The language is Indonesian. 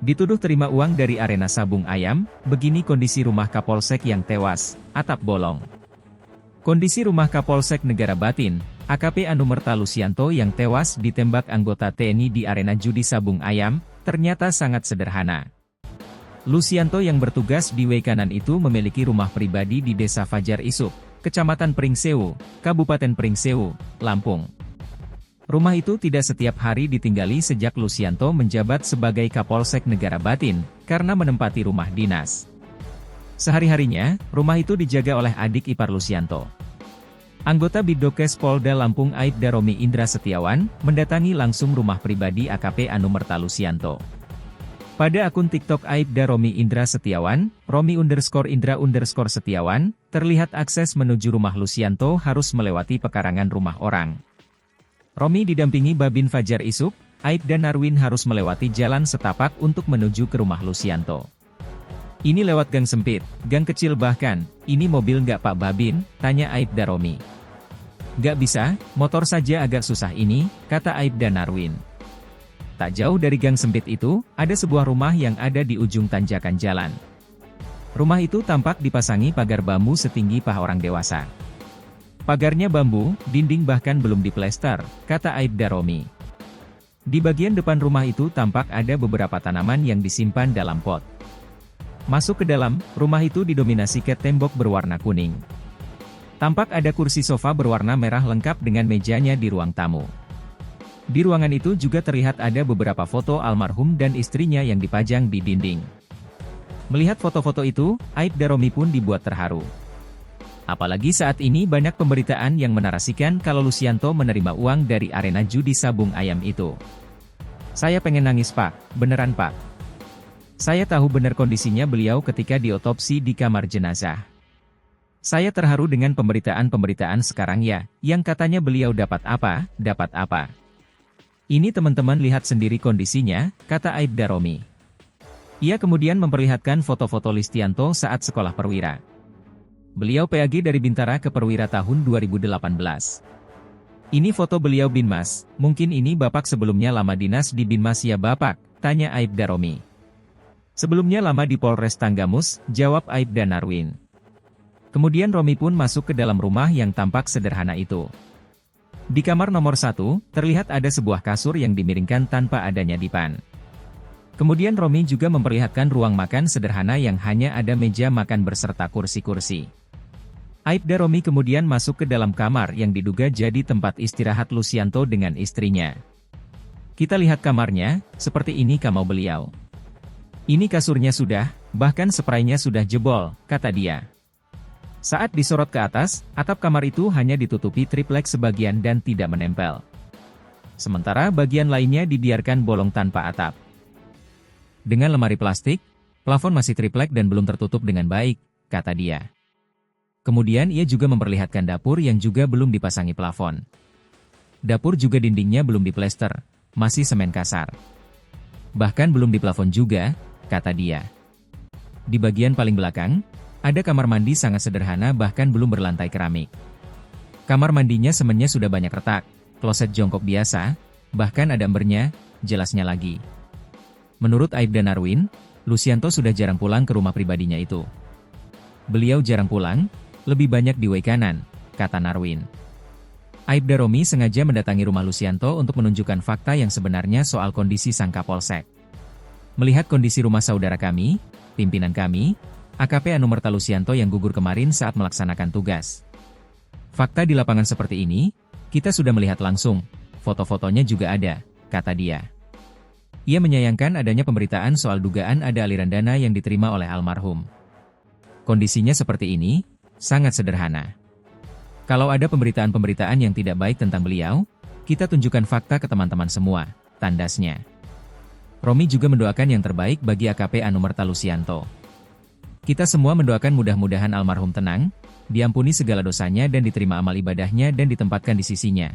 Dituduh terima uang dari arena sabung ayam, begini kondisi rumah Kapolsek yang tewas, atap bolong. Kondisi rumah Kapolsek Negara Batin, AKP Anumerta Lusianto yang tewas ditembak anggota TNI di arena judi sabung ayam, ternyata sangat sederhana. Lusianto yang bertugas di Wekanan itu memiliki rumah pribadi di Desa Fajar Isuk, Kecamatan Pringsewu, Kabupaten Pringsewu, Lampung. Rumah itu tidak setiap hari ditinggali sejak Lusianto menjabat sebagai Kapolsek Negara Batin, karena menempati rumah dinas. Sehari-harinya, rumah itu dijaga oleh adik ipar Lusianto. Anggota Bidokes Polda Lampung Aibda Romi Indra Setiawan, mendatangi langsung rumah pribadi AKP Anumerta Lusianto. Pada akun TikTok Aibda Romi Indra Setiawan, Romi_Indra_Setiawan, terlihat akses menuju rumah Lusianto harus melewati pekarangan rumah orang. Romi didampingi Babin Fajar Isuk, Aibda Narwin harus melewati jalan setapak untuk menuju ke rumah Lusianto. Ini lewat gang sempit, gang kecil bahkan, ini mobil nggak Pak Babin, tanya Aibda Romi. Nggak bisa, motor saja agak susah ini, kata Aibda Narwin. Tak jauh dari gang sempit itu, ada sebuah rumah yang ada di ujung tanjakan jalan. Rumah itu tampak dipasangi pagar bambu setinggi paha orang dewasa. Pagarnya bambu, dinding bahkan belum diplester, kata Aibda Romi. Di bagian depan rumah itu tampak ada beberapa tanaman yang disimpan dalam pot. Masuk ke dalam, rumah itu didominasi cat tembok berwarna kuning. Tampak ada kursi sofa berwarna merah lengkap dengan mejanya di ruang tamu. Di ruangan itu juga terlihat ada beberapa foto almarhum dan istrinya yang dipajang di dinding. Melihat foto-foto itu, Aibda Romi pun dibuat terharu. Apalagi saat ini banyak pemberitaan yang menarasikan kalau Lusianto menerima uang dari arena judi sabung ayam itu. Saya pengen nangis Pak, beneran Pak. Saya tahu benar kondisinya beliau ketika diotopsi di kamar jenazah. Saya terharu dengan pemberitaan-pemberitaan sekarang ya, yang katanya beliau dapat apa. Ini teman-teman lihat sendiri kondisinya, kata Aibda Romi. Ia kemudian memperlihatkan foto-foto Lusianto saat sekolah perwira. Beliau PAG dari Bintara ke Perwira tahun 2018. Ini foto beliau Binmas, mungkin ini Bapak sebelumnya lama dinas di Binmas ya Bapak, tanya Aibda Romi. Sebelumnya lama di Polres Tanggamus, jawab Aibda Narwin. Kemudian Romi pun masuk ke dalam rumah yang tampak sederhana itu. Di kamar nomor 1, terlihat ada sebuah kasur yang dimiringkan tanpa adanya dipan. Kemudian Romi juga memperlihatkan ruang makan sederhana yang hanya ada meja makan beserta kursi-kursi. Aibda Romi kemudian masuk ke dalam kamar yang diduga jadi tempat istirahat Lusianto dengan istrinya. Kita lihat kamarnya, seperti ini kamar beliau. Ini kasurnya sudah, bahkan spraynya sudah jebol, kata dia. Saat disorot ke atas, atap kamar itu hanya ditutupi triplek sebagian dan tidak menempel. Sementara bagian lainnya dibiarkan bolong tanpa atap. Dengan lemari plastik, plafon masih triplek dan belum tertutup dengan baik, kata dia. Kemudian ia juga memperlihatkan dapur yang juga belum dipasangi plafon. Dapur juga dindingnya belum diplester, masih semen kasar. Bahkan belum diplafon juga, kata dia. Di bagian paling belakang, ada kamar mandi sangat sederhana bahkan belum berlantai keramik. Kamar mandinya semennya sudah banyak retak, kloset jongkok biasa, bahkan ada embernya, jelasnya lagi. Menurut Aibda Narwin, Lusianto sudah jarang pulang ke rumah pribadinya itu. Beliau jarang pulang, lebih banyak di Wekanan, kata Narwin. Aibda Romi sengaja mendatangi rumah Lusianto untuk menunjukkan fakta yang sebenarnya soal kondisi sang Kapolsek. Melihat kondisi rumah saudara kami, pimpinan kami, AKP Anumerta Lusianto yang gugur kemarin saat melaksanakan tugas. Fakta di lapangan seperti ini, kita sudah melihat langsung, foto-fotonya juga ada, kata dia. Ia menyayangkan adanya pemberitaan soal dugaan ada aliran dana yang diterima oleh almarhum. Kondisinya seperti ini, sangat sederhana. Kalau ada pemberitaan-pemberitaan yang tidak baik tentang beliau, kita tunjukkan fakta ke teman-teman semua, tandasnya. Romi juga mendoakan yang terbaik bagi AKP Anumerta Lusianto. Kita semua mendoakan mudah-mudahan almarhum tenang, diampuni segala dosanya dan diterima amal ibadahnya dan ditempatkan di sisinya.